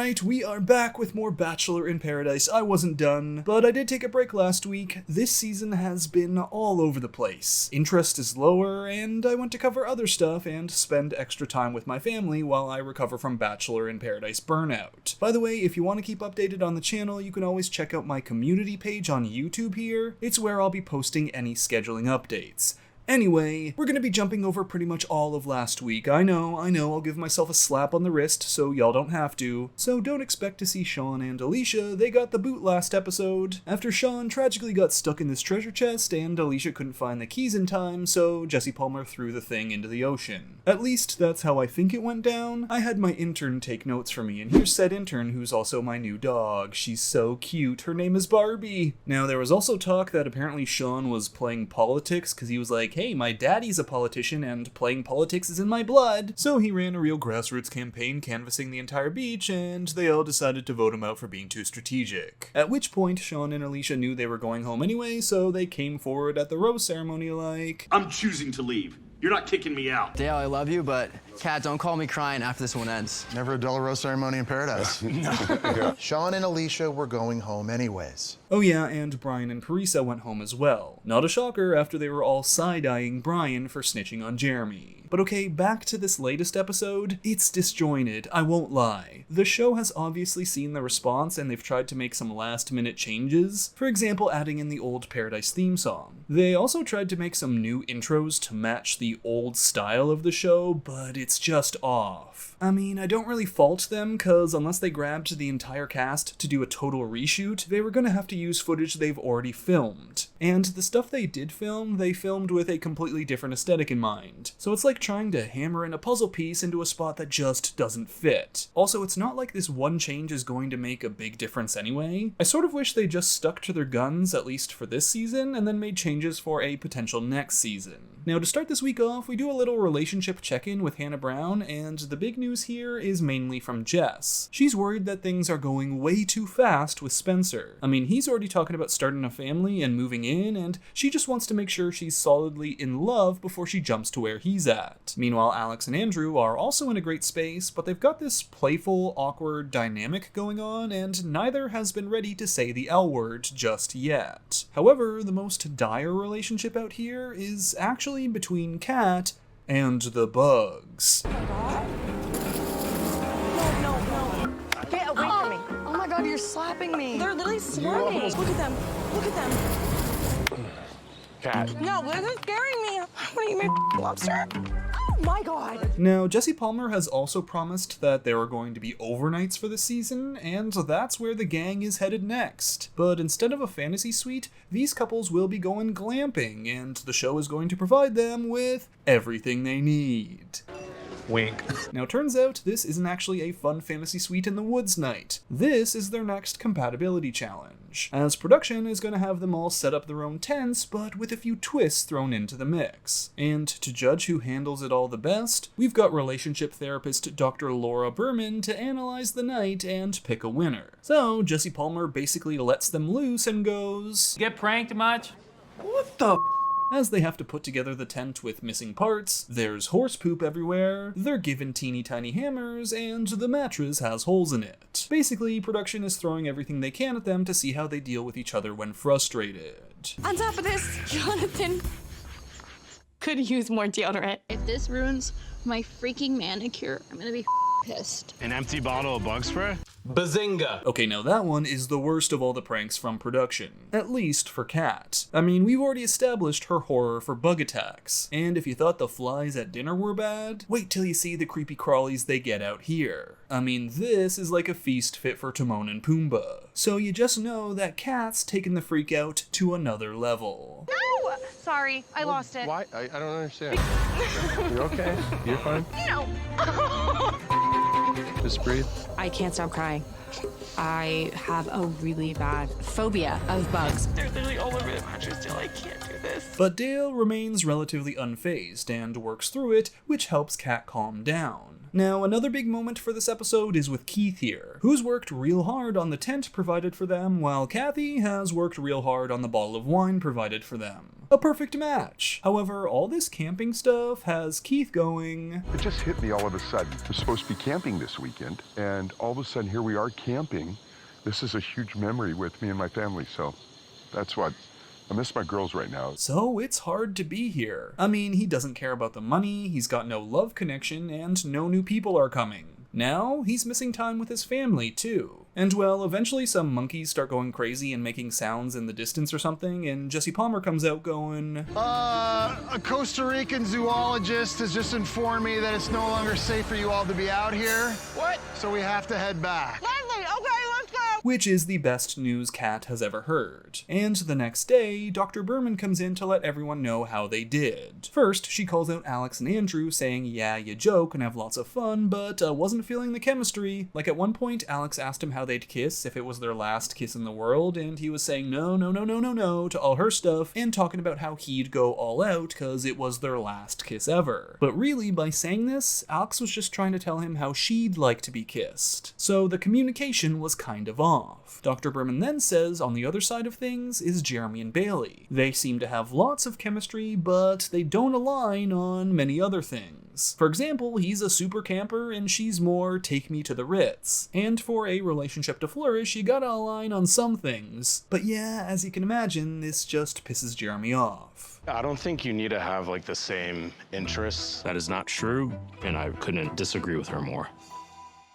Alright, we are back with more Bachelor in Paradise. I wasn't done, but I did take a break last week. This season has been all over the place. Interest is lower, and I went to cover other stuff and spend extra time with my family while I recover from Bachelor in Paradise burnout. By the way, if you want to keep updated on the channel, you can always check out my community page on YouTube here. It's where I'll be posting any scheduling updates. Anyway, we're gonna be jumping over pretty much all of last week. I know, I'll give myself a slap on the wrist so y'all don't have to. So don't expect to see Sean and Alicia, they got the boot last episode. After Sean tragically got stuck in this treasure chest and Alicia couldn't find the keys in time, so Jesse Palmer threw the thing into the ocean. At least that's how I think it went down. I had my intern take notes for me, and here's said intern who's also my new dog. She's so cute, her name is Barbie. Now there was also talk that apparently Sean was playing politics because he was like, hey, my daddy's a politician and playing politics is in my blood. So he ran a real grassroots campaign canvassing the entire beach, and they all decided to vote him out for being too strategic. At which point, Sean and Alicia knew they were going home anyway, so they came forward at the rose ceremony like, I'm choosing to leave. You're not kicking me out. Dale, I love you, but Kat, don't call me crying after this one ends. Never a duller rose ceremony in paradise. Sean and Alicia were going home anyways. oh yeah, and Brian and Parisa went home as well. Not a shocker after they were all side-eyeing Brian for snitching on Jeremy. But okay, back to this latest episode. It's disjointed, I won't lie. The show has obviously seen the response and they've tried to make some last-minute changes. For example, adding in the old Paradise theme song. They also tried to make some new intros to match the old style of the show, but it's just off. I mean, I don't really fault them, cause unless they grabbed the entire cast to do a total reshoot, they were gonna have to use footage they've already filmed. And the stuff they did film, they filmed with a completely different aesthetic in mind. So it's like trying to hammer in a puzzle piece into a spot that just doesn't fit. Also, it's not like this one change is going to make a big difference anyway. I sort of wish they just stuck to their guns, at least for this season, and then made changes for a potential next season. Now, to start this week off, we do a little relationship check-in with Hannah Brown, and the big news here is mainly from Jess. She's worried that things are going way too fast with Spencer. I mean, he's already talking about starting a family and moving in, and she just wants to make sure she's solidly in love before she jumps to where he's at. Meanwhile, Alex and Andrew are also in a great space, but they've got this playful, awkward dynamic going on, and neither has been ready to say the L word just yet. However, the most dire relationship out here is actually between Kat and the bugs. No. Get away from me. Oh my god, you're slapping me. They're literally swarming. Look at them. Look at them. Kat. No, they're scaring me. What are you, my lobster? Oh my god. Now, Jesse Palmer has also promised that there are going to be overnights for the season, and that's where the gang is headed next. But instead of a fantasy suite, these couples will be going glamping, and the show is going to provide them with everything they need. Wink. Now, turns out this isn't actually a fun fantasy suite in the woods night. This is their next compatibility challenge, as production is going to have them all set up their own tents, but with a few twists thrown into the mix. And to judge who handles it all the best, we've got relationship therapist Dr. Laura Berman to analyze the night and pick a winner. So Jesse Palmer basically lets them loose and goes, Get pranked much? "What the as they have to put together the tent with missing parts, there's horse poop everywhere, they're given teeny tiny hammers, and the mattress has holes in it. Basically, production is throwing everything they can at them to see how they deal with each other when frustrated. On top of this, Jonathan could use more deodorant. If this ruins my freaking manicure, I'm gonna be pissed. An empty bottle of bug spray? Bazinga! Okay, now that one is the worst of all the pranks from production. At least for Kat. I mean, we've already established her horror for bug attacks. And if you thought the flies at dinner were bad, wait till you see the creepy crawlies they get out here. I mean, this is like a feast fit for Timon and Pumbaa. So you just know that Kat's taken the freak out to another level. No! Sorry, I lost it. Why? I don't understand. You're okay. You're fine. No! Just breathe. I can't stop crying. I have a really bad phobia of bugs. They're literally all over the mattress still. I can't do this. But Dale remains relatively unfazed and works through it, which helps Kat calm down. Now, another big moment for this episode is with Keith here, who's worked real hard on the tent provided for them, while Kathy has worked real hard on the bottle of wine provided for them. A perfect match. However, all this camping stuff has Keith going, It just hit me all of a sudden. We're supposed to be camping this weekend, and all of a sudden here we are camping. This is a huge memory with me and my family, so that's what. I miss my girls right now. So it's hard to be here. I mean, he doesn't care about the money, he's got no love connection, and no new people are coming. Now, he's missing time with his family, too. And well, eventually some monkeys start going crazy and making sounds in the distance or something, and Jesse Palmer comes out going, A Costa Rican zoologist has just informed me that it's no longer safe for you all to be out here. What? So we have to head back. Finally, okay, let's go. which is the best news Kat has ever heard. And the next day, Dr. Berman comes in to let everyone know how they did. First, she calls out Alex and Andrew, saying, yeah, you joke and have lots of fun, but wasn't feeling the chemistry. Like at one point, Alex asked him how they'd kiss, if it was their last kiss in the world, and he was saying no to all her stuff, and talking about how he'd go all out cause it was their last kiss ever. But really, by saying this, Alex was just trying to tell him how she'd like to be kissed. So the communication was kind of off. Dr. Berman then says on the other side of things is Jeremy and Bailey. They seem to have lots of chemistry, but they don't align on many other things. For example, he's a super camper and she's more take me to the Ritz. And for a relationship to flourish, you gotta align on some things. But yeah, as you can imagine, this just pisses Jeremy off. I don't think you need to have like the same interests. That is not true, and I couldn't disagree with her more.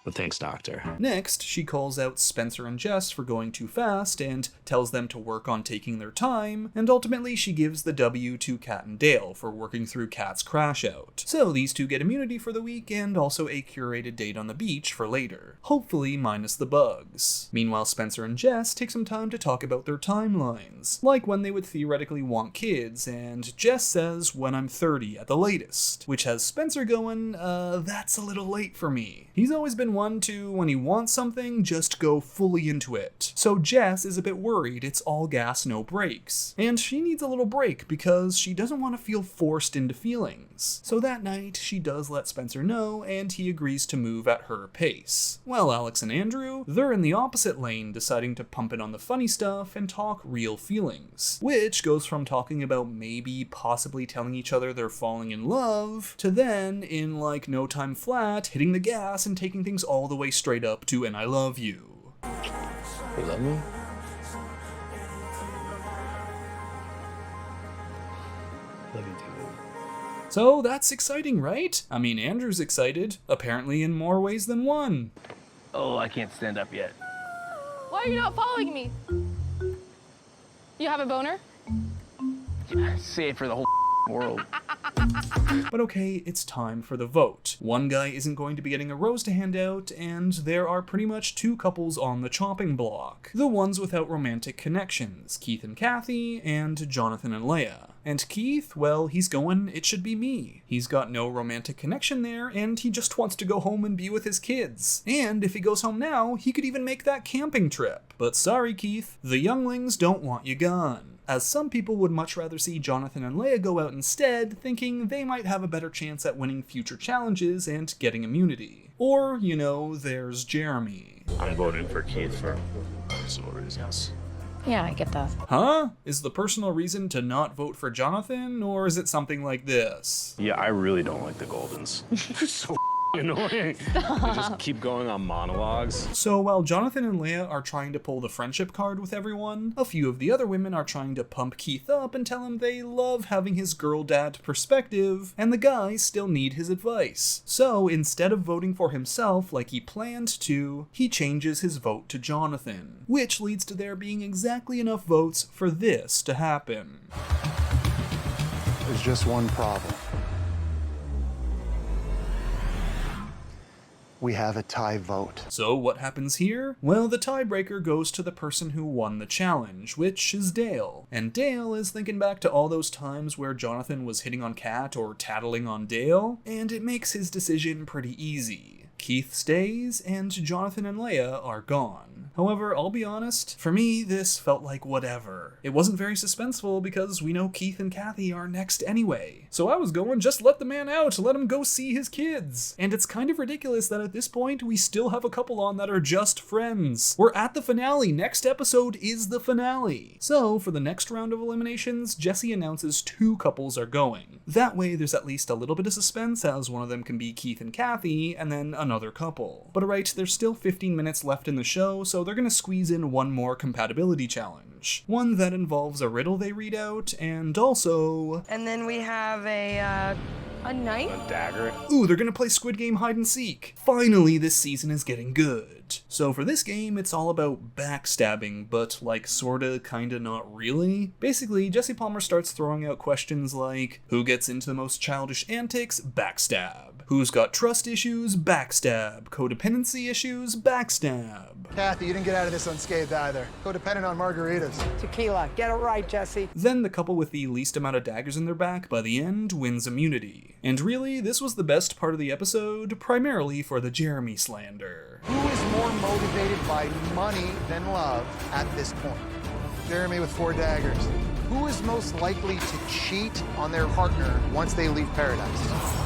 But thanks, Doctor. Next, she calls out Spencer and Jess for going too fast and tells them to work on taking their time, and ultimately she gives the W to Kat and Dale for working through Kat's crash out. So these two get immunity for the week and also a curated date on the beach for later, hopefully minus the bugs. Meanwhile, Spencer and Jess take some time to talk about their timelines, like when they would theoretically want kids, and Jess says when I'm 30 at the latest, which has Spencer going, that's a little late for me. He's always been one to, when he wants something, just go fully into it. So Jess is a bit worried it's all gas, no brakes. And she needs a little break because she doesn't want to feel forced into feelings. So that night, she does let Spencer know, and he agrees to move at her pace. While Alex and Andrew, they're in the opposite lane, deciding to pump it on the funny stuff and talk real feelings. Which goes from talking about maybe possibly telling each other they're falling in love, to then, in like no time flat, hitting the gas and taking things all the way straight up to an I love you. You love me? Love you too. So that's exciting, right? I mean, Andrew's excited, apparently in more ways than one. Oh, I can't stand up yet. Why are you not following me? You have a boner? Yeah, say it for the whole world. But okay, it's time for the vote. One guy isn't going to be getting a rose to hand out, and there are pretty much two couples on the chopping block. The ones without romantic connections, Keith and Kathy, and Jonathan and Leia. And Keith, well, he's going, it should be me. He's got no romantic connection there, and he just wants to go home and be with his kids. And if he goes home now, he could even make that camping trip. But sorry, Keith, the younglings don't want you gone. As some people would much rather see Jonathan and Leia go out instead, thinking they might have a better chance at winning future challenges and getting immunity. Or, you know, there's Jeremy. I'm voting for Keith for personal reasons. Yeah, I get that. Huh? Is the personal reason to not vote for Jonathan, or is it something like this? Yeah, I really don't like the Goldens. They're so annoying. They just keep going on monologues. So while Jonathan and Leia are trying to pull the friendship card with everyone, a few of the other women are trying to pump Keith up and tell him they love having his girl dad perspective, and the guys still need his advice. So instead of voting for himself like he planned to, he changes his vote to Jonathan, which leads to there being exactly enough votes for this to happen. There's just one problem. We have a tie vote. So what happens here? Well, the tiebreaker goes to the person who won the challenge, which is Dale. And Dale is thinking back to all those times where Jonathan was hitting on Kat or tattling on Dale, and it makes his decision pretty easy. Keith stays, and Jonathan and Leia are gone. However, I'll be honest, for me, this felt like whatever. It wasn't very suspenseful because we know Keith and Kathy are next anyway. So I was going, just let the man out, let him go see his kids. And it's kind of ridiculous that at this point, we still have a couple on that are just friends. We're at the finale. Next episode is the finale. So for the next round of eliminations, Jesse announces 2 couples are going. That way, there's at least a little bit of suspense, as one of them can be Keith and Kathy, and then another couple. But alright, there's still 15 minutes left in the show, so they're gonna squeeze in one more compatibility challenge. One that involves a riddle they read out, and also... And then we have a knife? A dagger. Ooh, they're gonna play Squid Game hide and seek. Finally, this season is getting good. So for this game, it's all about backstabbing, but like sorta, kinda, not really. Basically, Jesse Palmer starts throwing out questions like, who gets into the most childish antics? Backstab. Who's got trust issues? Backstab. Codependency issues? Backstab. Kathy, you didn't get out of this unscathed either. Codependent on margaritas. Tequila. Get it right, Jesse. Then the couple with the least amount of daggers in their back by the end wins immunity. And really, this was the best part of the episode, primarily for the Jeremy slander. Who is more motivated by money than love at this point? Jeremy with 4 daggers. Who is most likely to cheat on their partner once they leave paradise?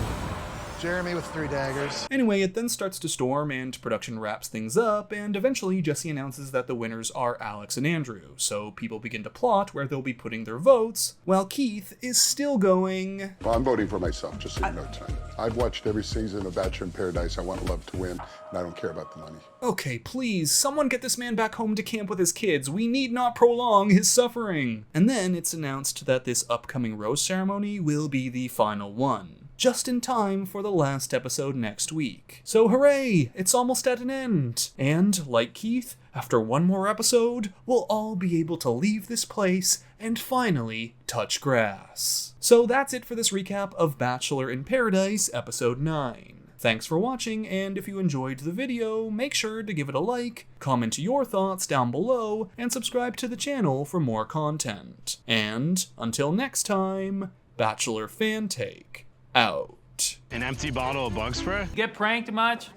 Jeremy with 3 daggers. Anyway, it then starts to storm and production wraps things up, and eventually Jesse announces that the winners are Alex and Andrew, so people begin to plot where they'll be putting their votes, while Keith is still going... Well, I'm voting for myself, just so you know, Tony. I've watched every season of Bachelor in Paradise. I want love to win, and I don't care about the money. Okay, please, someone get this man back home to camp with his kids. We need not prolong his suffering. And then it's announced that this upcoming rose ceremony will be the final one. Just in time for the last episode next week. So hooray, it's almost at an end. And, like Keith, after one more episode, we'll all be able to leave this place and finally touch grass. So that's it for this recap of Bachelor in Paradise episode 9. Thanks for watching, and if you enjoyed the video, make sure to give it a like, comment your thoughts down below, and subscribe to the channel for more content. And, until next time, Bachelor Fantake out. An empty bottle of bug spray? Get pranked much?